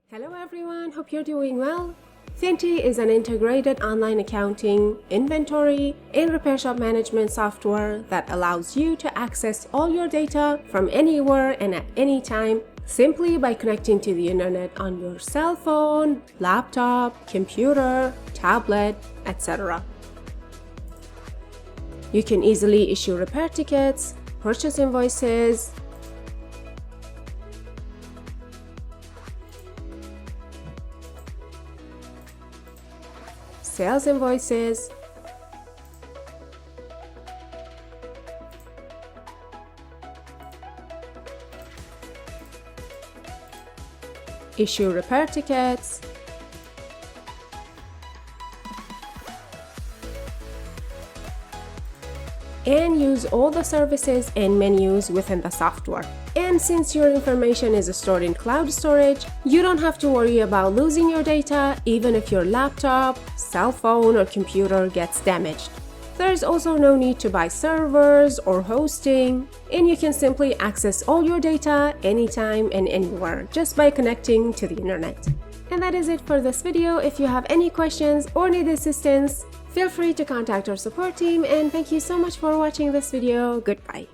Hello everyone, hope you're doing well. Finty is an integrated online accounting, inventory, and repair shop management software that allows you to access all your data from anywhere and at any time simply by connecting to the internet on your cell phone, laptop, computer, tablet, etc. You can easily issue repair tickets, purchase invoices, sales invoices, issue repair tickets, and use all the services and menus within the software. And since your information is stored in cloud storage, you don't have to worry about losing your data even if your laptop, cell phone, or computer gets damaged. There's also no need to buy servers or hosting, and you can simply access all your data anytime and anywhere just by connecting to the internet. And that is it for this video. If you have any questions or need assistance, feel free to contact our support team, and thank you so much for watching this video. Goodbye.